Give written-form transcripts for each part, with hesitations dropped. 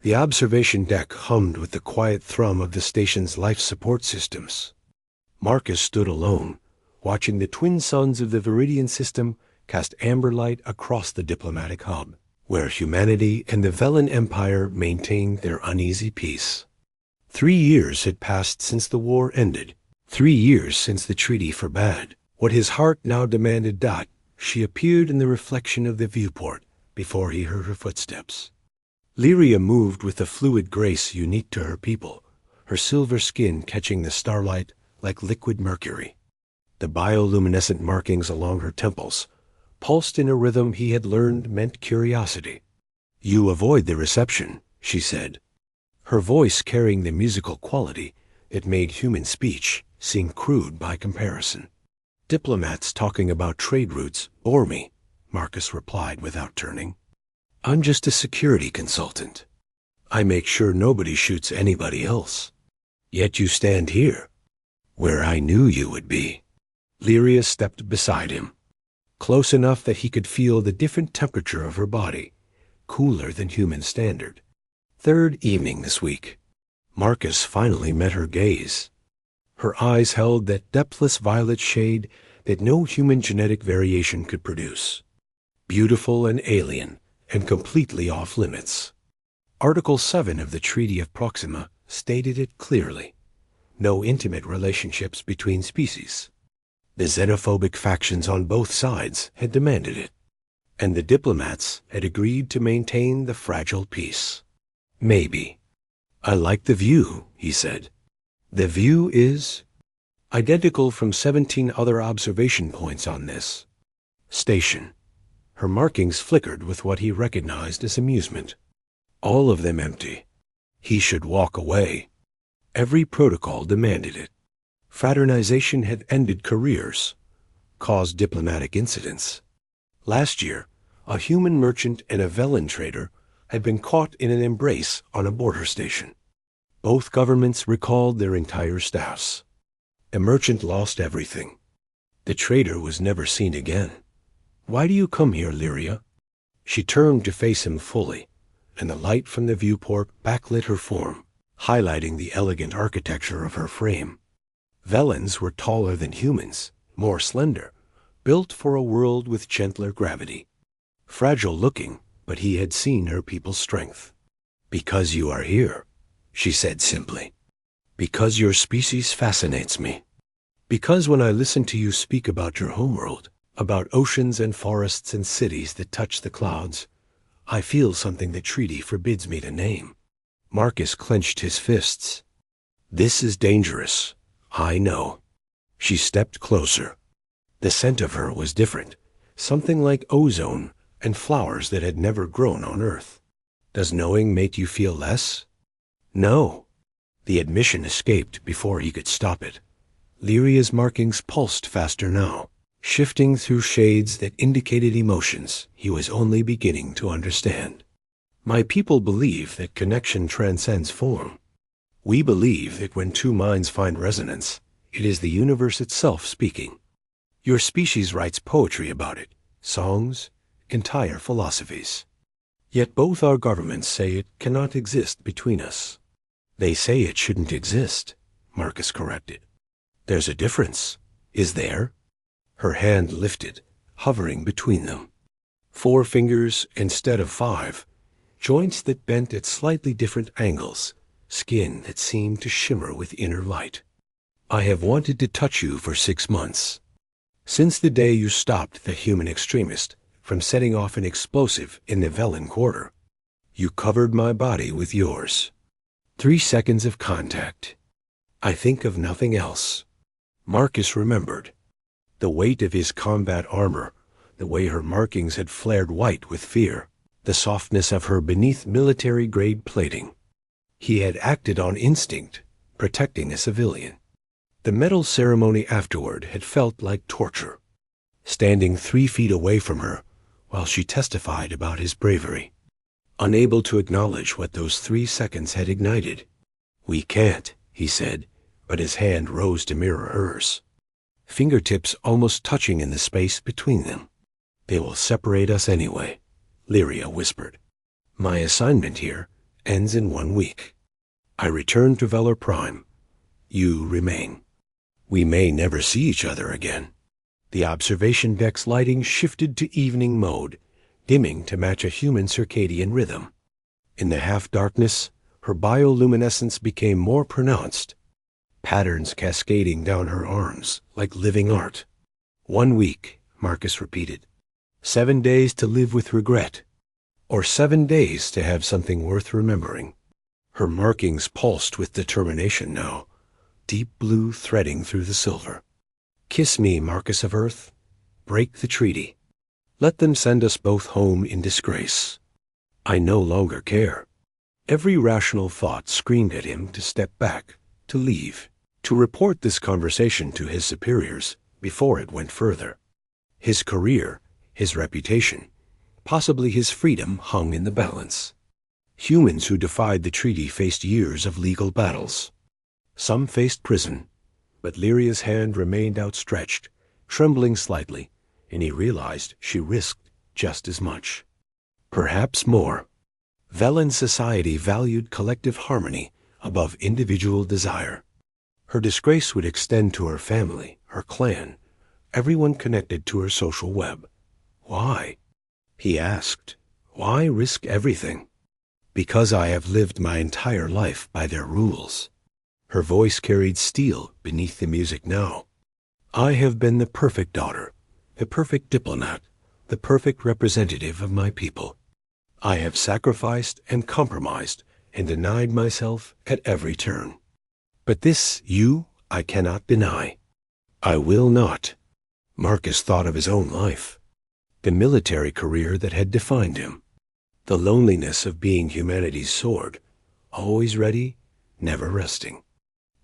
The observation deck hummed with the quiet thrum of the station's life support systems. Marcus stood alone, watching the twin suns of the Viridian system cast amber light across the diplomatic hub, where humanity and the Velen Empire maintained their uneasy peace. 3 years had passed since the war ended. 3 years since the treaty forbade. What his heart now demanded. She appeared in the reflection of the viewport before he heard her footsteps. Lyria moved with the fluid grace unique to her people, her silver skin catching the starlight like liquid mercury. The bioluminescent markings along her temples pulsed in a rhythm he had learned meant curiosity. "You avoid the reception," she said. Her voice carrying the musical quality that made human speech seem crude by comparison. "Diplomats talking about trade routes bore me," Marcus replied without turning. "I'm just a security consultant. I make sure nobody shoots anybody else. Yet you stand here, where I knew you would be." Lyria stepped beside him, close enough that he could feel the different temperature of her body, cooler than human standard. Third evening this week, Marcus finally met her gaze. Her eyes held that depthless violet shade that no human genetic variation could produce. Beautiful and alien, and completely off limits. Article 7 of the Treaty of Proxima stated it clearly. No intimate relationships between species. The xenophobic factions on both sides had demanded it, and the diplomats had agreed to maintain the fragile peace. "Maybe. I like the view," he said. "The view is identical from 17 other observation points on this station." Her markings flickered with what he recognized as amusement. All of them empty. He should walk away. Every protocol demanded it. Fraternization had ended careers, caused diplomatic incidents. Last year, a human merchant and a Velen trader had been caught in an embrace on a border station. Both governments recalled their entire staffs. The merchant lost everything. The trader was never seen again. "Why do you come here, Lyria?" She turned to face him fully, and the light from the viewport backlit her form, highlighting the elegant architecture of her frame. Velens were taller than humans, more slender, built for a world with gentler gravity. Fragile looking, but he had seen her people's strength. "Because you are here," she said simply. "Because your species fascinates me. Because when I listen to you speak about your homeworld, about oceans and forests and cities that touch the clouds, I feel something the treaty forbids me to name." Marcus clenched his fists. "This is dangerous. I know." She stepped closer. The scent of her was different, something like ozone and flowers that had never grown on Earth. "Does knowing make you feel less?" "No." The admission escaped before he could stop it. Lyria's markings pulsed faster now, shifting through shades that indicated emotions he was only beginning to understand. "My people believe that connection transcends form. We believe that when two minds find resonance, it is the universe itself speaking. Your species writes poetry about it, songs, entire philosophies. Yet both our governments say it cannot exist between us." "They say it shouldn't exist," Marcus corrected. "There's a difference, is there?" Her hand lifted, hovering between them. 4 fingers instead of 5, joints that bent at slightly different angles, skin that seemed to shimmer with inner light. "I have wanted to touch you for 6 months. Since the day you stopped the human extremist from setting off an explosive in the Velen Quarter. You covered my body with yours. 3 seconds of contact. I think of nothing else." Marcus remembered. The weight of his combat armor, the way her markings had flared white with fear, the softness of her beneath military-grade plating. He had acted on instinct, protecting a civilian. The medal ceremony afterward had felt like torture, standing 3 feet away from her while she testified about his bravery, unable to acknowledge what those 3 seconds had ignited. "We can't," he said, but his hand rose to mirror hers, fingertips almost touching in the space between them. "They will separate us anyway," Lyria whispered. "My assignment here, ends in 1 week. I return to Velar Prime. You remain. We may never see each other again. The observation deck's lighting shifted to evening mode, dimming to match a human circadian rhythm. In the half-darkness, her bioluminescence became more pronounced, patterns cascading down her arms like living art. 1 week, Marcus repeated. 7 days to live with regret, or 7 days to have something worth remembering. Her markings pulsed with determination now, deep blue threading through the silver. Kiss me, Marcus of Earth. Break the treaty. Let them send us both home in disgrace. I no longer care. Every rational thought screamed at him to step back, to leave, to report this conversation to his superiors before it went further. His career, his reputation, possibly his freedom hung in the balance. Humans who defied the treaty faced years of legal battles. Some faced prison, but Lyria's hand remained outstretched, trembling slightly, and he realized she risked just as much. Perhaps more. Velan society valued collective harmony above individual desire. Her disgrace would extend to her family, her clan, everyone connected to her social web. Why? He asked. Why risk everything? Because I have lived my entire life by their rules. Her voice carried steel beneath the music now. I have been the perfect daughter, the perfect diplomat, the perfect representative of my people. I have sacrificed and compromised and denied myself at every turn. But this I cannot deny. I will not. Marcus thought of his own life, the military career that had defined him, the loneliness of being humanity's sword, always ready, never resting,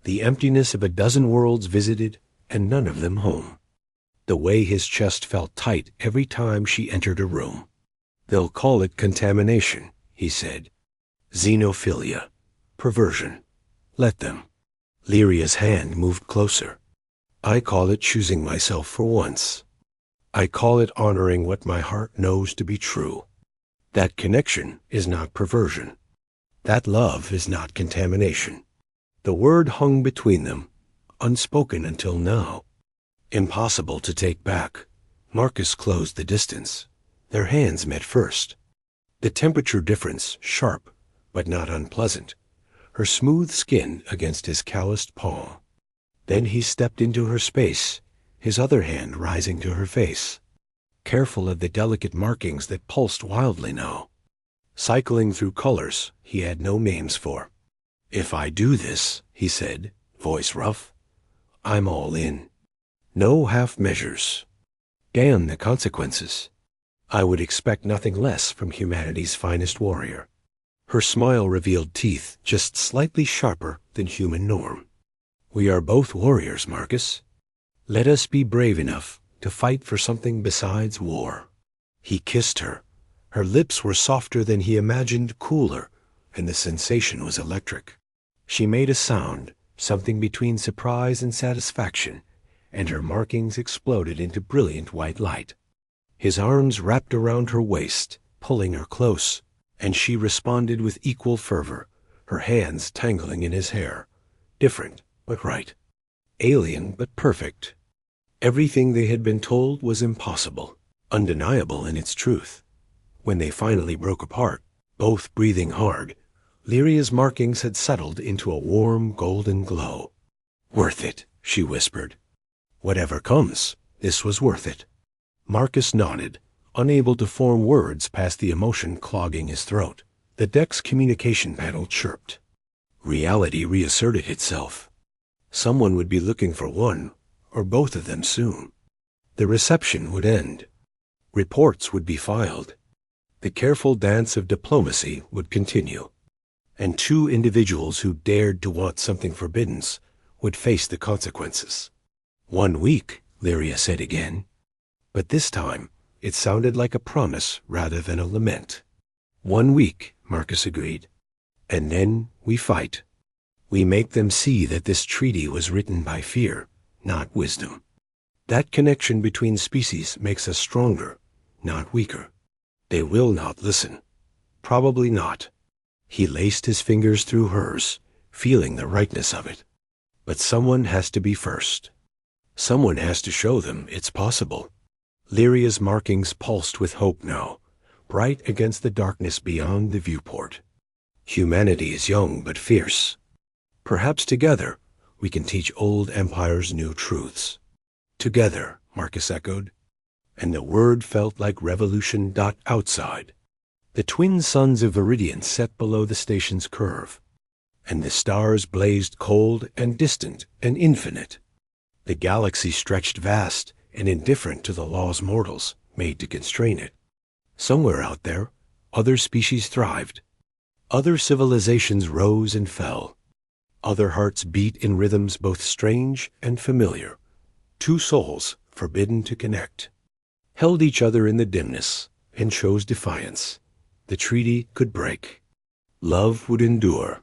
the emptiness of a dozen worlds visited and none of them home, the way his chest felt tight every time she entered a room. They'll call it contamination, he said. Xenophilia, perversion. Let them. Lyria's hand moved closer. I call it choosing myself for once. I call it honoring what my heart knows to be true. That connection is not perversion. That love is not contamination. The word hung between them, unspoken until now. Impossible to take back. Marcus closed the distance. Their hands met first. The temperature difference sharp, but not unpleasant. Her smooth skin against his calloused palm. Then he stepped into her space, his other hand rising to her face, careful of the delicate markings that pulsed wildly now. Cycling through colors he had no names for. If I do this, he said, voice rough, I'm all in. No half measures. Damn the consequences. I would expect nothing less from humanity's finest warrior. Her smile revealed teeth just slightly sharper than human norm. We are both warriors, Marcus. Let us be brave enough to fight for something besides war. He kissed her. Her lips were softer than he imagined, cooler, and the sensation was electric. She made a sound, something between surprise and satisfaction, and her markings exploded into brilliant white light. His arms wrapped around her waist, pulling her close, and she responded with equal fervor, her hands tangling in his hair. Different, but right. Alien, but perfect. Everything they had been told was impossible, undeniable in its truth. When they finally broke apart, both breathing hard, Lyria's markings had settled into a warm golden glow. Worth it, she whispered. Whatever comes, this was worth it. Marcus nodded, unable to form words past the emotion clogging his throat. The deck's communication panel chirped. Reality reasserted itself. Someone would be looking for one, or both of them soon. The reception would end. Reports would be filed. The careful dance of diplomacy would continue. And 2 individuals who dared to want something forbidden would face the consequences. 1 week, Lyria said again. But this time, it sounded like a promise rather than a lament. 1 week, Marcus agreed. And then we fight. We make them see that this treaty was written by fear, not wisdom. That connection between species makes us stronger, not weaker. They will not listen. Probably not. He laced his fingers through hers, feeling the rightness of it. But someone has to be first. Someone has to show them it's possible. Lyria's markings pulsed with hope now, bright against the darkness beyond the viewport. Humanity is young but fierce. Perhaps together we can teach old empires new truths. Together, Marcus echoed, and the word felt like revolution. Outside, the twin suns of Viridian set below the station's curve, and the stars blazed cold and distant and infinite. The galaxy stretched vast and indifferent to the laws mortals made to constrain it. Somewhere out there, other species thrived. Other civilizations rose and fell. Other hearts beat in rhythms both strange and familiar. Two souls, forbidden to connect, held each other in the dimness and chose defiance. The treaty could break. Love would endure.